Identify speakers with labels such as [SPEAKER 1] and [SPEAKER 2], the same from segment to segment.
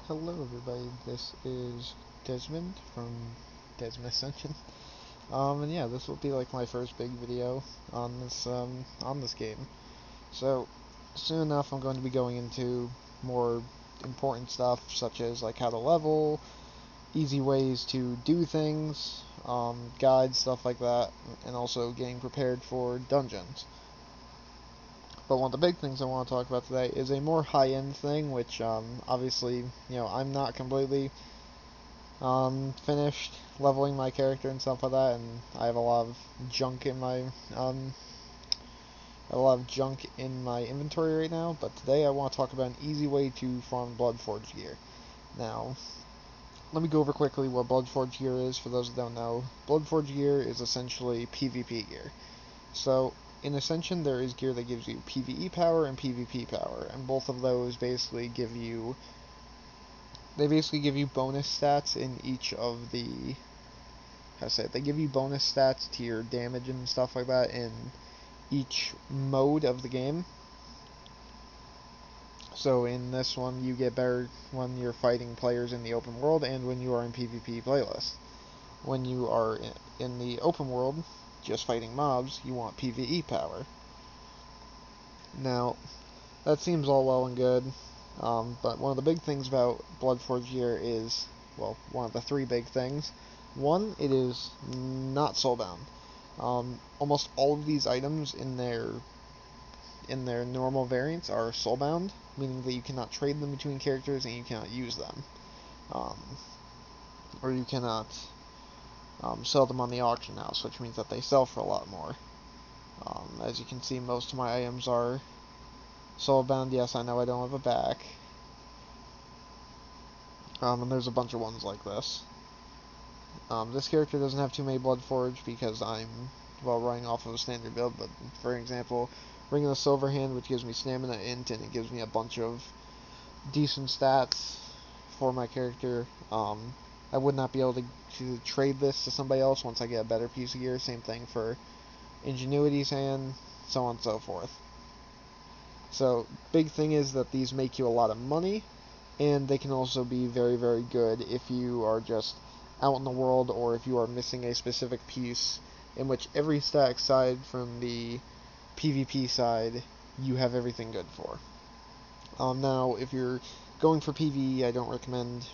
[SPEAKER 1] Hello everybody, this is Desmond from Desmond Ascension. And yeah, this will be like my first big video on this game. So soon enough I'm going to be going into more important stuff such as like how to level, easy ways to do things, guides, stuff like that, and also getting prepared for dungeons. But one of the big things I want to talk about today is a more high-end thing, which obviously, I'm not completely finished leveling my character and stuff like that, and I have a lot of junk in my inventory right now. But today I want to talk about an easy way to farm Bloodforged gear. Now, let me go over quickly what Bloodforged gear is for those that don't know. Bloodforged gear is essentially PvP gear. So in Ascension there is gear that gives you PvE power and PvP power, and both of those basically give you bonus stats in each of the they give you bonus stats to your damage and stuff like that in each mode of the game. So in this one, you get better when you're fighting players in the open world and when you are in PvP playlists. When you are in the open world, just fighting mobs, you want PvE power. Now, that seems all well and good, but one of the big things about Bloodforged gear is, well, one of the three big things. One, it is not soulbound. Almost all of these items in their normal variants are soulbound, meaning that you cannot trade them between characters and you cannot use them, um, or you cannot sell them on the auction house, which means that they sell for a lot more. As you can see, most of my items are soulbound. Yes, I know I don't have a back, and there's a bunch of ones like this. This character doesn't have too many Bloodforged because I'm, well, running off of a standard build, but for example, Ring of the Silver Hand, which gives me stamina int, and it gives me a bunch of decent stats for my character. I would not be able to trade this to somebody else once I get a better piece of gear. Same thing for Ingenuity's Hand, so on and so forth. So, big thing is that these make you a lot of money, and they can also be very, very good if you are just out in the world or if you are missing a specific piece in which every stat aside from the PvP side you have everything good for. Now, if you're going for PvE, I don't recommend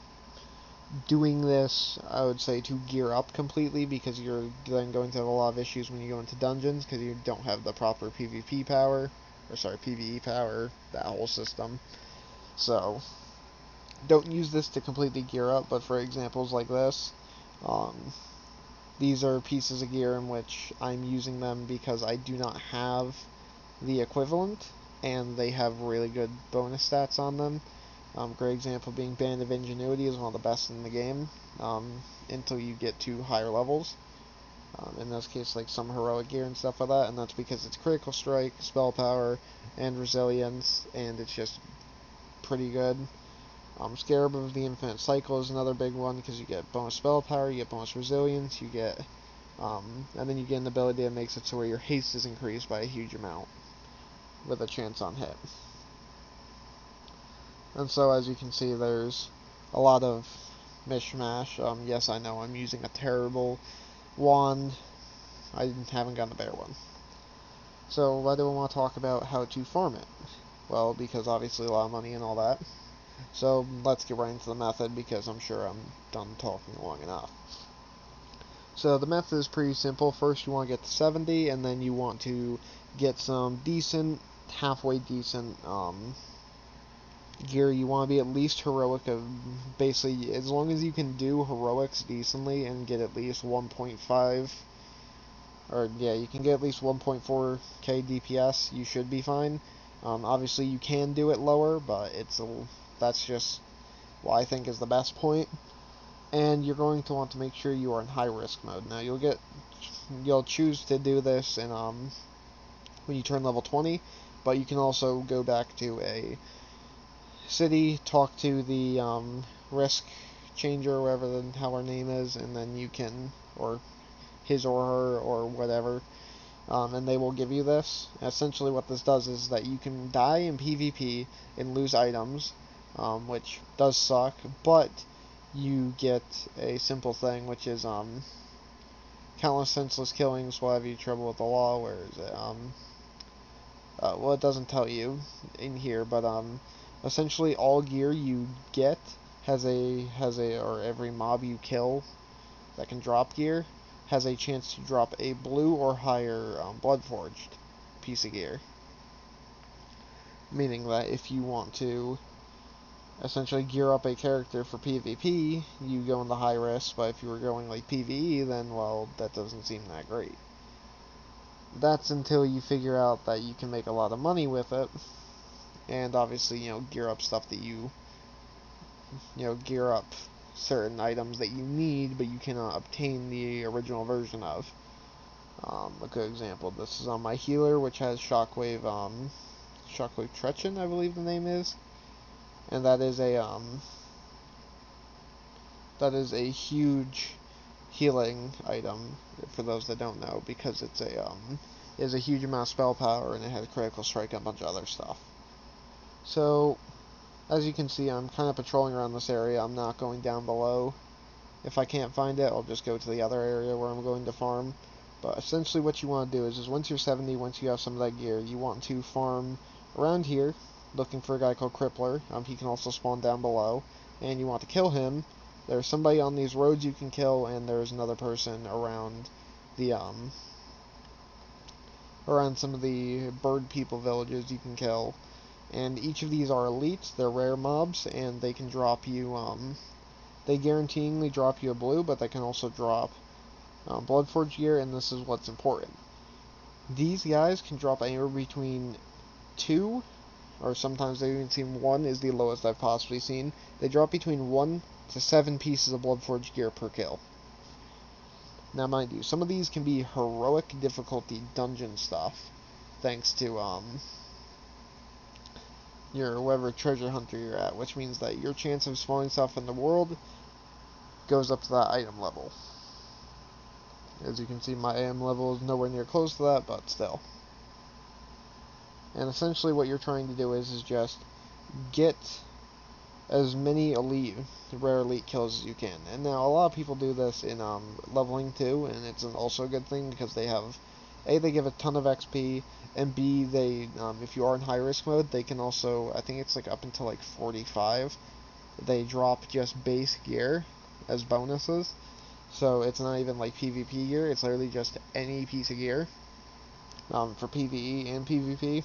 [SPEAKER 1] doing this. I would say to gear up completely, because you're then going to have a lot of issues when you go into dungeons because you don't have the proper PvP power, or sorry, PvE power, that whole system. So, don't use this to completely gear up, but for examples like this, these are pieces of gear in which I'm using them because I do not have the equivalent, and they have really good bonus stats on them. Great example being Band of Ingenuity is one of the best in the game, until you get to higher levels. In this case, like some heroic gear and stuff like that, and that's because it's critical strike, spell power, and resilience, and it's just pretty good. Scarab of the Infinite Cycle is another big one because you get bonus spell power, you get bonus resilience, you get, and then you get an ability that makes it so where your haste is increased by a huge amount with a chance on hit. And so, as you can see, there's a lot of mishmash. Yes, I know I'm using a terrible wand. I haven't gotten a better one. So, why do I want to talk about how to farm it? Well, because obviously a lot of money and all that. So, let's get right into the method because I'm sure I'm done talking long enough. So, the method is pretty simple. First, you want to get to 70, and then you want to get some decent, halfway decent, gear. You want to be at least heroic of, basically, as long as you can do heroics decently and get at least 1.5, or yeah, you can get at least 1.4k DPS, you should be fine. Obviously you can do it lower, but that's just what I think is the best point. And you're going to want to make sure you are in high risk mode. Now you'll choose to do this in when you turn level 20, but you can also go back to a city, talk to the risk changer, or whatever how her name is, and then you can, or his or her or whatever, and they will give you this. And essentially what this does is that you can die in PvP and lose items, which does suck, but you get a simple thing, which is countless senseless killings will have you trouble with the law. Where is it? Well, it doesn't tell you in here, but essentially all gear you get has a or every mob you kill that can drop gear has a chance to drop a blue or higher Bloodforged piece of gear. Meaning that if you want to essentially gear up a character for PvP, you go in the high risk, but if you were going like PvE, then, well, that doesn't seem that great. That's until you figure out that you can make a lot of money with it, and obviously, gear up stuff that you gear up certain items that you need, but you cannot obtain the original version of. A good example, this is on my healer, which has Shockwave Tretchen, I believe the name is. And that is a huge healing item for those that don't know, because it's a huge amount of spell power, and it has critical strike and a bunch of other stuff. So, as you can see, I'm kind of patrolling around this area. I'm not going down below. If I can't find it, I'll just go to the other area where I'm going to farm. But essentially what you want to do is once you're 70, once you have some of that gear, you want to farm around here, looking for a guy called Crippler. He can also spawn down below, and you want to kill him. There's somebody on these roads you can kill, and there's another person around the around some of the bird people villages you can kill. And each of these are elites. They're rare mobs, and they can drop you they guaranteeingly drop you a blue, but they can also drop Bloodforged gear, and this is what's important. These guys can drop anywhere between 2, or sometimes they even seem 1 is the lowest I've possibly seen. They drop between 1 to 7 pieces of Bloodforged gear per kill. Now, mind you, some of these can be heroic difficulty dungeon stuff, thanks to your whatever treasure hunter you're at, which means that your chance of spawning stuff in the world goes up to that item level. As you can see, my AM level is nowhere near close to that, but still. And essentially what you're trying to do is just get as many rare elite kills as you can. And now a lot of people do this in leveling too, and it's also a good thing because they have, A, they give a ton of XP, and B, they, if you are in high risk mode, they can also, I think it's like up until like 45, they drop just base gear as bonuses. So it's not even like PvP gear, it's literally just any piece of gear for PvE and PvP,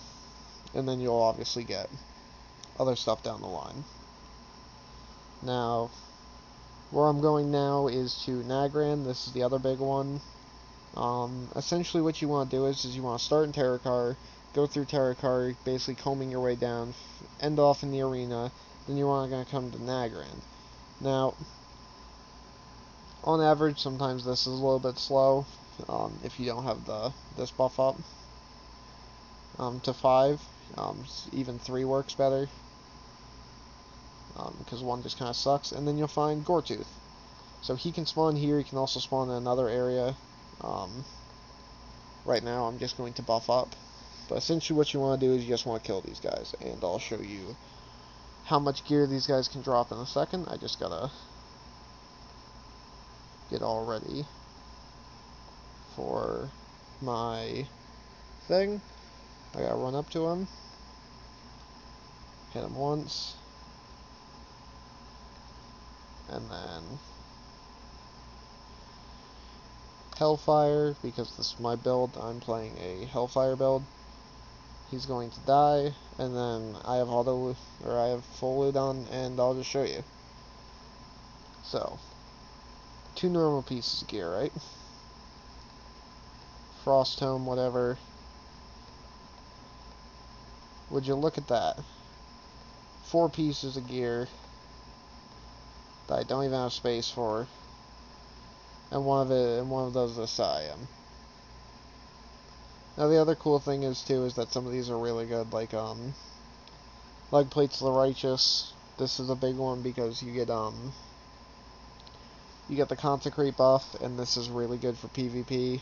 [SPEAKER 1] and then you'll obviously get other stuff down the line. Now, where I'm going now is to Nagrand. This is the other big one. Essentially what you want to do is you want to start in Terokkar, go through Terokkar, basically combing your way down, end off in the arena, then you want to come to Nagrand. Now, on average, sometimes this is a little bit slow, if you don't have this buff up to 5. Even 3 works better, because 1 just kind of sucks. And then you'll find Goretooth. So he can spawn here, he can also spawn in another area. Right now I'm just going to buff up. But essentially what you want to do is you just want to kill these guys, and I'll show you how much gear these guys can drop in a second. I just gotta get all ready for my thing. I gotta run up to him, hit him once, and then Hellfire, because this is my build. I'm playing a Hellfire build. He's going to die, and then I have I have full loot on, and I'll just show you. So, 2 normal pieces of gear, right? Frost Tome, whatever. Would you look at that? 4 pieces of gear that I don't even have space for, and one of those is a Siam. Now the other cool thing is that some of these are really good, like Leg Plates of the Righteous. This is a big one because you get the Consecrate buff, and this is really good for PvP.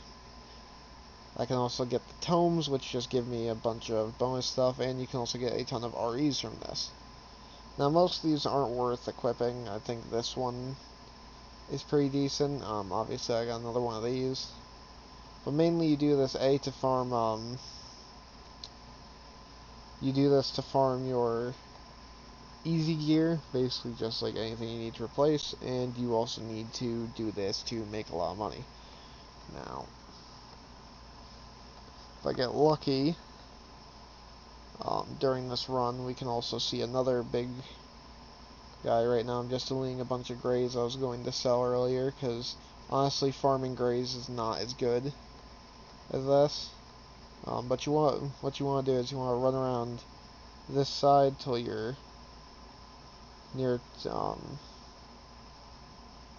[SPEAKER 1] I can also get the Tomes, which just give me a bunch of bonus stuff, and you can also get a ton of REs from this. Now, most of these aren't worth equipping. I think this one is pretty decent. Obviously, I got another one of these. But mainly you do this, A, to farm, you do this to farm your easy gear, basically just like anything you need to replace, and you also need to do this to make a lot of money. Now, if I get lucky, during this run, we can also see another big guy. Right now I'm just deleting a bunch of grays I was going to sell earlier, because honestly farming grays is not as good as this. But what you want to do is you want to run around this side till you're near,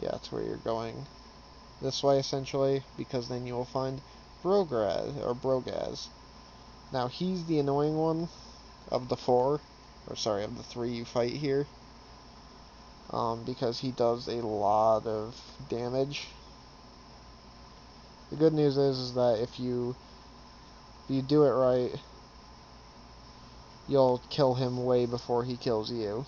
[SPEAKER 1] yeah, to where you're going. This way, essentially, because then you will find Brogaz. Now, he's the annoying one of the of the three you fight here. Because he does a lot of damage. The good news is that if you do it right, you'll kill him way before he kills you.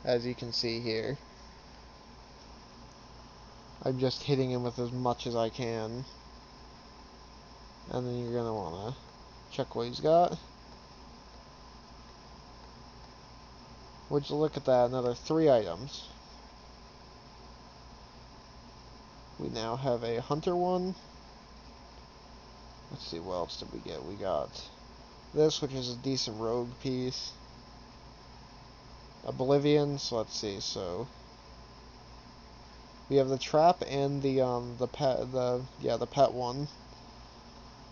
[SPEAKER 1] As you can see here, I'm just hitting him with as much as I can. And then you're gonna wanna check what he's got. Would you look at that, another 3 items. We now have a hunter one. Let's see, what else did we get? We got this, which is a decent rogue piece. Oblivion, so let's see, so we have the trap and the pet one.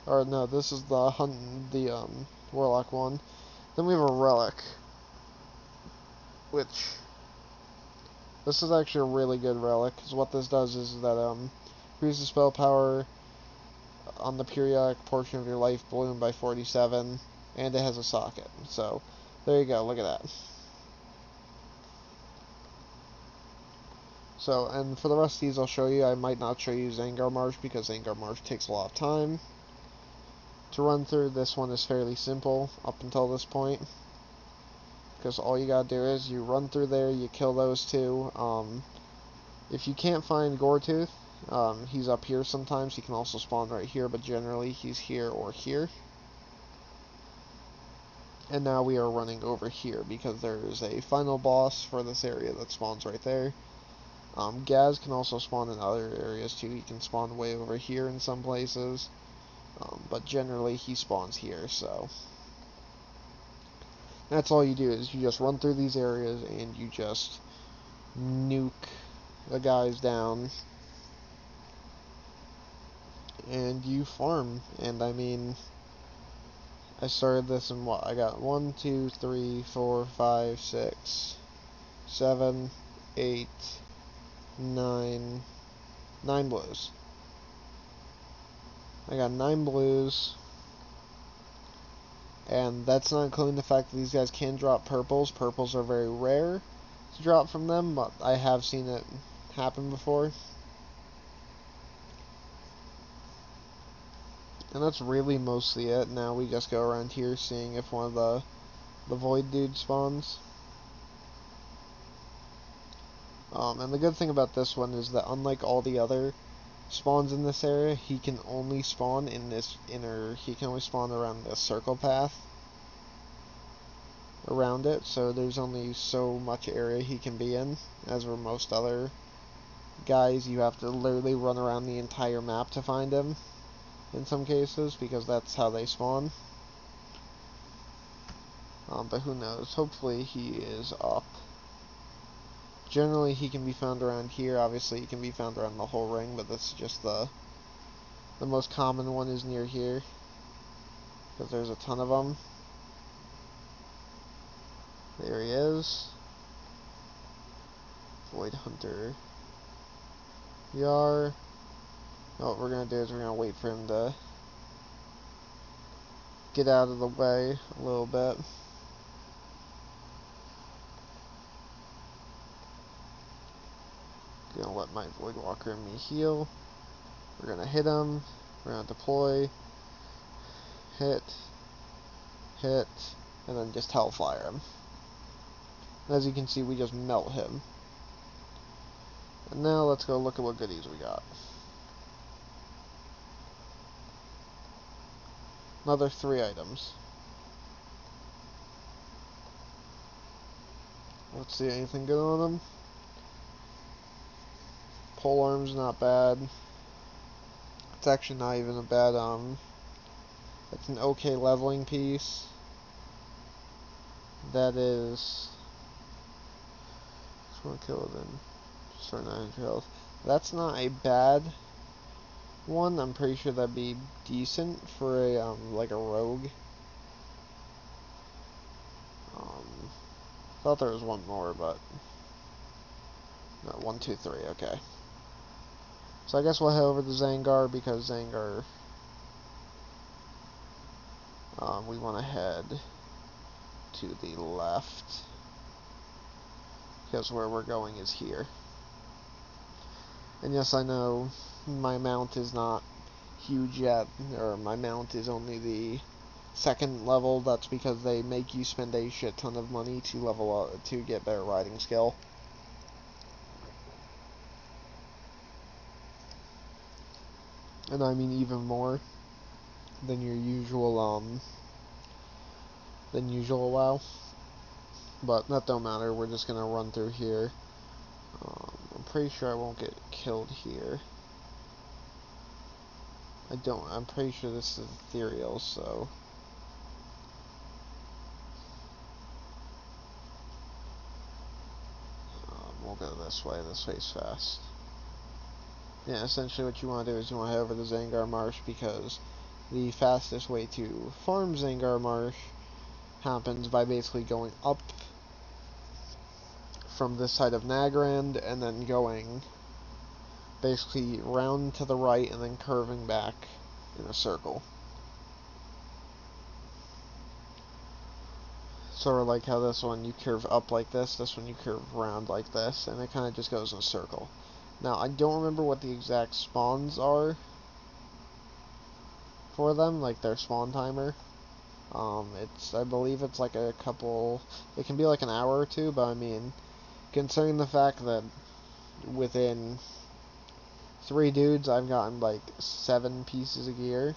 [SPEAKER 1] Or no, this is the warlock one. Then we have a relic, which this is actually a really good relic, because what this does is that increases spell power on the periodic portion of your life balloon by 47, and it has a socket. So there you go, look at that. So, and for the rest of these I'll show you. I might not show you Zangarmarsh because Zangarmarsh takes a lot of time to run through. This one is fairly simple up until this point, because all you gotta do is you run through there, you kill those two. If you can't find Goretooth, he's up here sometimes. He can also spawn right here, but generally he's here or here. And now we are running over here because there is a final boss for this area that spawns right there. Gaz can also spawn in other areas too. He can spawn way over here in some places, but generally he spawns here. So that's all you do, is you just run through these areas and you just nuke the guys down, and you farm. And I mean, I started this in what? I got 1, 2, 3, 4, 5, 6, 7, 8, 9 blues. I got 9 blues, and that's not including the fact that these guys can drop purples. Purples are very rare to drop from them, but I have seen it happen before. And that's really mostly it. Now we just go around here seeing if one of the void dudes spawns. And the good thing about this one is that unlike all the other spawns in this area, he can only spawn in this he can only spawn around the circle path around it, so there's only so much area he can be in. As for most other guys, you have to literally run around the entire map to find him in some cases, because that's how they spawn. But who knows, hopefully he is up. Generally he can be found around here. Obviously he can be found around the whole ring, but that's just the most common one is near here, because there's a ton of them. There he is. Void Hunter Yar. What we're going to do is we're going to wait for him to get out of the way a little bit. Going to let my Void Walker and me heal. We're going to hit him. We're going to deploy. hit, hit, and then just hellfire him. And as you can see, we just melt him. And now let's go look at what goodies we got. Another 3 items. Let's see, anything good on them? Polearm's not bad. It's actually not even a bad, it's an okay leveling piece. That is... Just want to kill it then. Start 900 health. That's not a bad one. I'm pretty sure that'd be decent for a, like a rogue. Thought there was one more, but... No, 1, 2, 3, okay. So I guess we'll head over to Zangar, because Zangar... we want to head to the left, because where we're going is here. And yes, I know my mount is not huge yet, or my mount is only the 2nd level. That's because they make you spend a shit ton of money to level up, to get better riding skill. And I mean even more than your usual, WoW. But that don't matter, we're just gonna run through here. I'm pretty sure I won't get killed here. I'm pretty sure this is ethereal, so... we'll go this way's fast. Yeah, essentially what you want to do is you want to head over to Zangarmarsh, because the fastest way to farm Zangarmarsh happens by basically going up from this side of Nagrand, and then going basically round to the right, and then curving back in a circle. Sort of like how this one you curve up like this one you curve round like this, and it kind of just goes in a circle. Now, I don't remember what the exact spawns are for them, like their spawn timer. I believe it's like a couple, it can be like an hour or 2, but I mean, considering the fact that within 3 dudes I've gotten like 7 pieces of gear.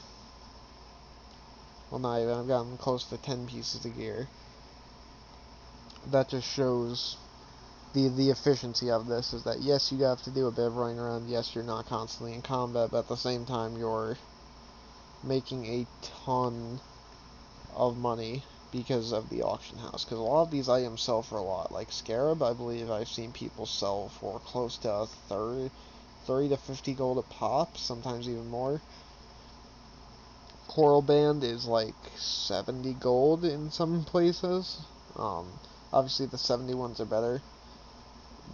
[SPEAKER 1] Well, not even, I've gotten close to 10 pieces of gear. That just shows the efficiency of this, is that yes, you have to do a bit of running around, yes, you're not constantly in combat, but at the same time you're making a ton of money because of the auction house, because a lot of these items sell for a lot. Like Scarab, I believe I've seen people sell for close to 30 to 50 gold a pop, sometimes even more. Coral Band is like 70 gold in some places. Obviously the 70 ones are better.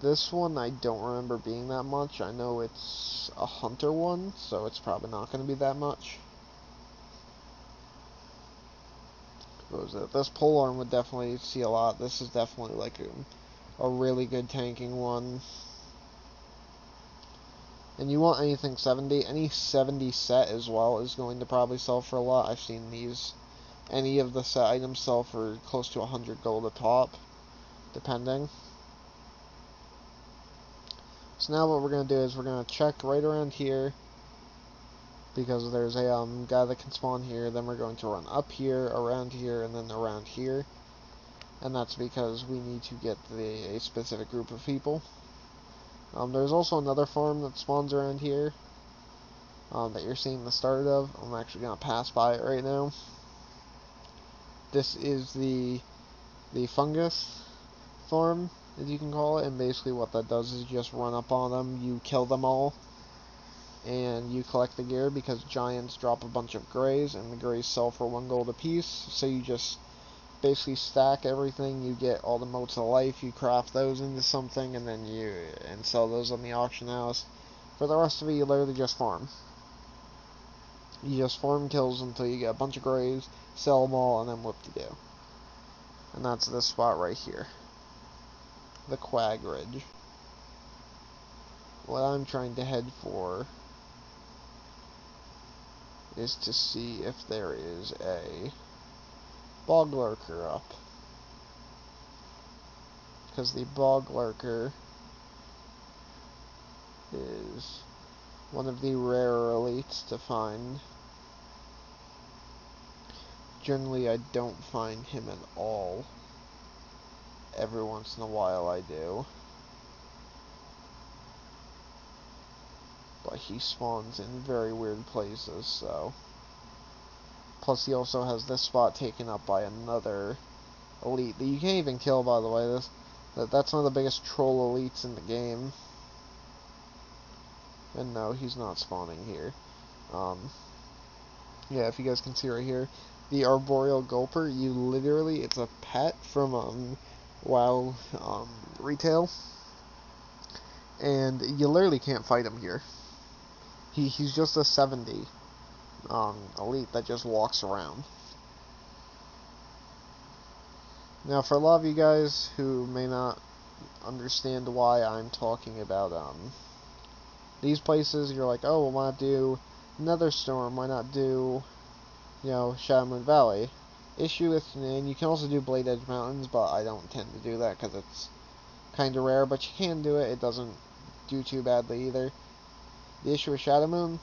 [SPEAKER 1] This one I don't remember being that much. I know it's a hunter one, so it's probably not going to be that much. What was it? This polearm would definitely see a lot. This is definitely like a really good tanking one. And you want anything 70. Any 70 set as well is going to probably sell for a lot. I've seen any of the set items sell for close to 100 gold a top, depending. So now what we're going to do is we're going to check right around here, because there's a guy that can spawn here. Then we're going to run up here, around here, and then around here. And that's because we need to get a specific group of people. There's also another farm that spawns around here that you're seeing the start of. I'm actually going to pass by it right now. This is the fungus farm, as you can call it, and basically what that does is just run up on them, you kill them all, and you collect the gear, because giants drop a bunch of greys, and the greys sell for 1 gold a piece, so you just basically stack everything, you get all the motes of life, you craft those into something, and then and sell those on the auction house. For the rest of it, you literally just farm. You just farm kills until you get a bunch of greys, sell them all, and then whoop de do. And that's this spot right here. The Quag Ridge. What I'm trying to head for is to see if there is a bog lurker up. Because the bog lurker is one of the rarer elites to find. Generally, I don't find him at all. Every once in a while I do. But he spawns in very weird places, so. Plus he also has this spot taken up by another elite that you can't even kill, by the way. That's one of the biggest troll elites in the game. And no, he's not spawning here. Yeah, if you guys can see right here, the arboreal gulper, you literally, it's a pet from WoW retail, and you literally can't fight him here. He's just a 70 elite that just walks around. Now, for a lot of you guys who may not understand why I'm talking about these places, you're like, oh, well, why not do Netherstorm? Why not do, you know, Shadowmoon Valley? Issue with, and you can also do Bladedge Mountains, but I don't tend to do that because it's kind of rare, but you can do it. It doesn't do too badly either. The issue with Shadowmoon,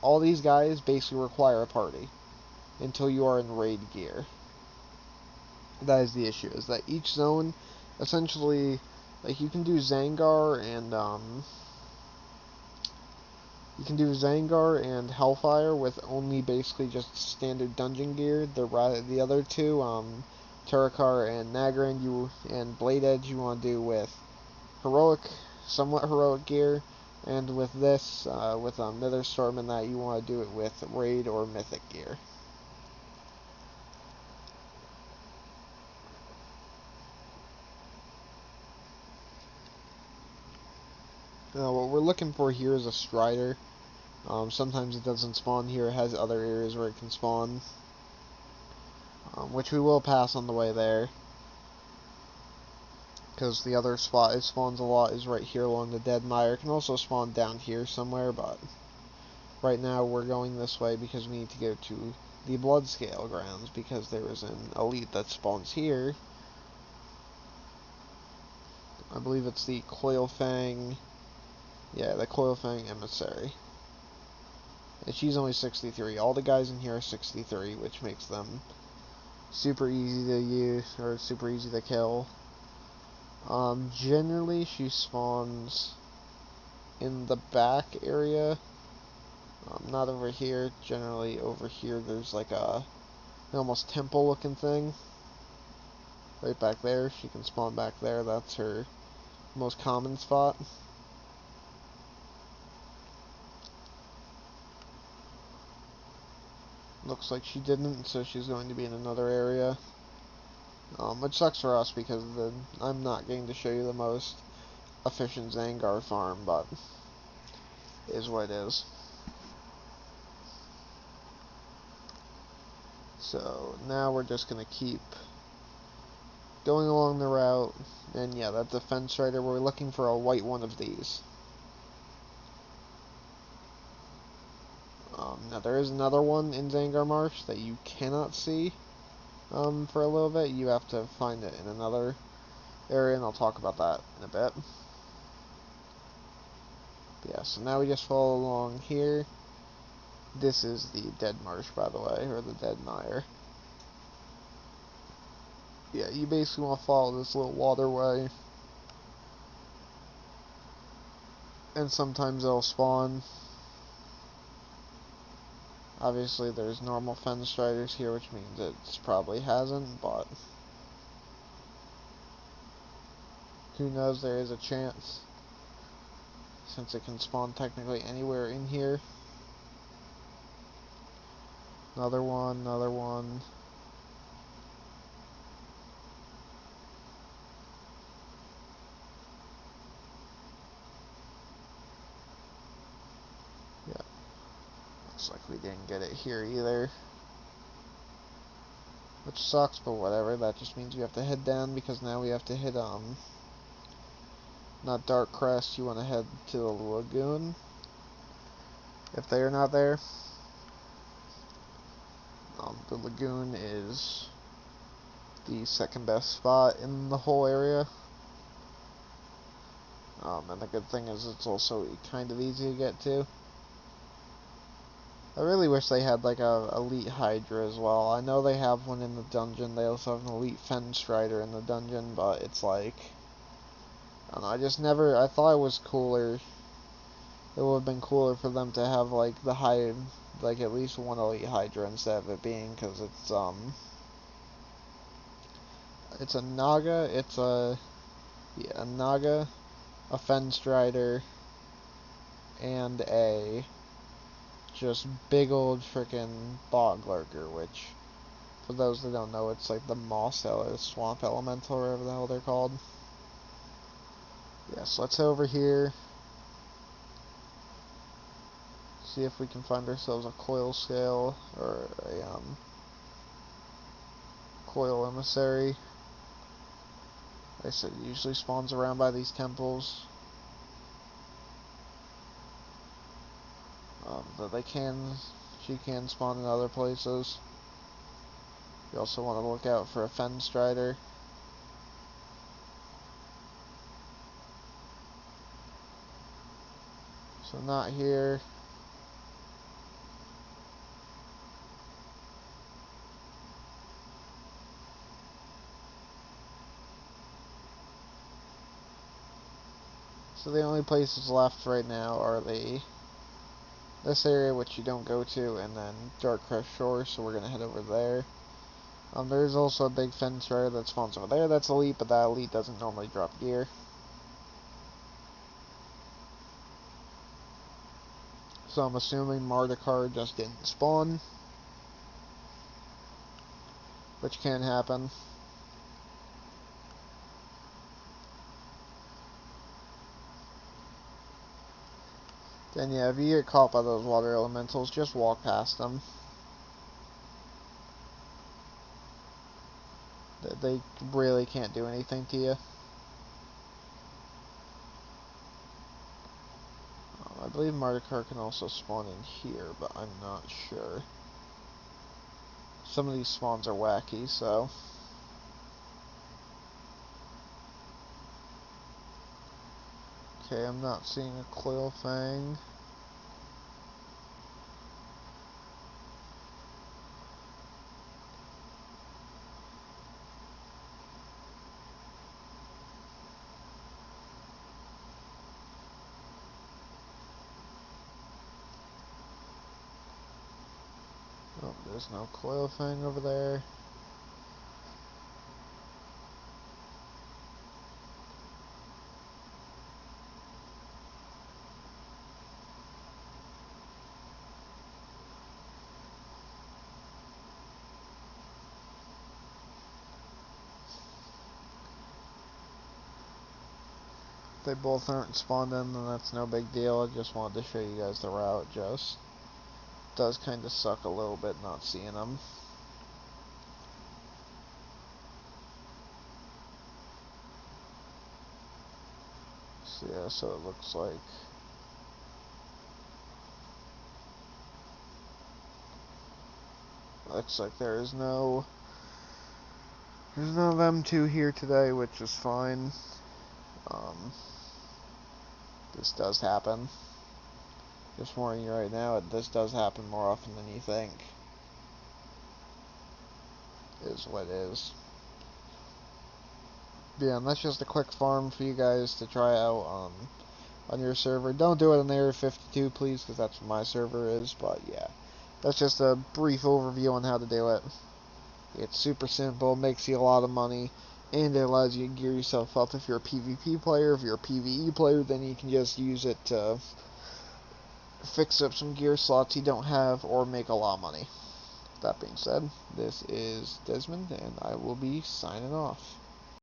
[SPEAKER 1] all these guys basically require a party until you are in raid gear. That is the issue, is that each zone, essentially, like, you can do Zangar and Hellfire with only basically just standard dungeon gear. The other two, Terokkar and Nagrand, and Bladedge, you want to do with somewhat heroic gear, and with this, with Netherstorm and that, you want to do it with raid or mythic gear. What we're looking for here is a Strider. Sometimes it doesn't spawn here. It has other areas where it can spawn, which we will pass on the way there. Because the other spot it spawns a lot is right here along the Dead Mire. It can also spawn down here somewhere, but right now we're going this way because we need to go to the Bloodscale grounds, because there is an elite that spawns here. I believe it's the Coilfang. Yeah, the Coilfang Emissary. And she's only 63. All the guys in here are 63, which makes them super easy to use, or super easy to kill. Generally, she spawns in the back area. Not over here. Generally, over here, there's like an almost temple-looking thing. Right back there. She can spawn back there. That's her most common spot. Looks like she didn't, so she's going to be in another area. Which sucks for us, because I'm not getting to show you the most efficient Zangar farm, but it is what it is. So now we're just going to keep going along the route, and yeah, that defense rider, we're looking for a white one of these. Now there is another one in Zangarmarsh that you cannot see for a little bit. You have to find it in another area, and I'll talk about that in a bit. But yeah, so now we just follow along here. This is the Dead Marsh, by the way, or the Dead Mire. Yeah, you basically want to follow this little waterway, and sometimes they'll spawn. Obviously, there's normal Fen Striders here, which means it probably hasn't, but who knows, there is a chance, since it can spawn technically anywhere in here. Another one, another one. Yeah. Looks like we didn't get it here either. Which sucks, but whatever. That just means we have to head down, because now we have to hit, not Dark Crest, you want to head to the lagoon, if they are not there. the lagoon is the second best spot in the whole area. And the good thing is it's also kind of easy to get to. I really wish they had like a elite Hydra as well. I know they have one in the dungeon. They also have an elite Fen Strider in the dungeon, but it's like, I don't know, I thought it was cooler. It would have been cooler for them to have like like at least one elite Hydra instead of it being, because it's a Naga, a Naga, a Fen Strider, and a just big old frickin' bog lurker, which, for those that don't know, it's like the swamp elemental, or whatever the hell they're called. Yeah, so let's head over here. See if we can find ourselves a coil scale, or a, coil emissary. Like I said, it usually spawns around by these temples. That she can spawn in other places. You also want to look out for a Fen Strider. So not here. So the only places left right now are this area, which you don't go to, and then Dark Crest Shore, so we're going to head over there. There's also a big Fen Strider that spawns over there that's elite, but that elite doesn't normally drop gear. So I'm assuming Terokkar just didn't spawn, which can happen. Then yeah, if you get caught by those water elementals, just walk past them. They really can't do anything to you. I believe Terokkar can also spawn in here, but I'm not sure. Some of these spawns are wacky, so... Okay, I'm not seeing a Coil Fang. Oh, there's no Coil Fang over there. If they both aren't spawned in, then that's no big deal. I just wanted to show you guys the route. Just does kind of suck a little bit not seeing them. So yeah, so it looks like there's no them two here today, which is fine. This does happen. Just warning you right now, this does happen more often than you think. Is what it is. Yeah, and that's just a quick farm for you guys to try out on your server. Don't do it on Area 52, please, because that's what my server is. But yeah, that's just a brief overview on how to do it. It's super simple, makes you a lot of money, and it allows you to gear yourself up. If you're a PvP player, if you're a PvE player, then you can just use it to fix up some gear slots you don't have, or make a lot of money. That being said, this is Desmond, and I will be signing off.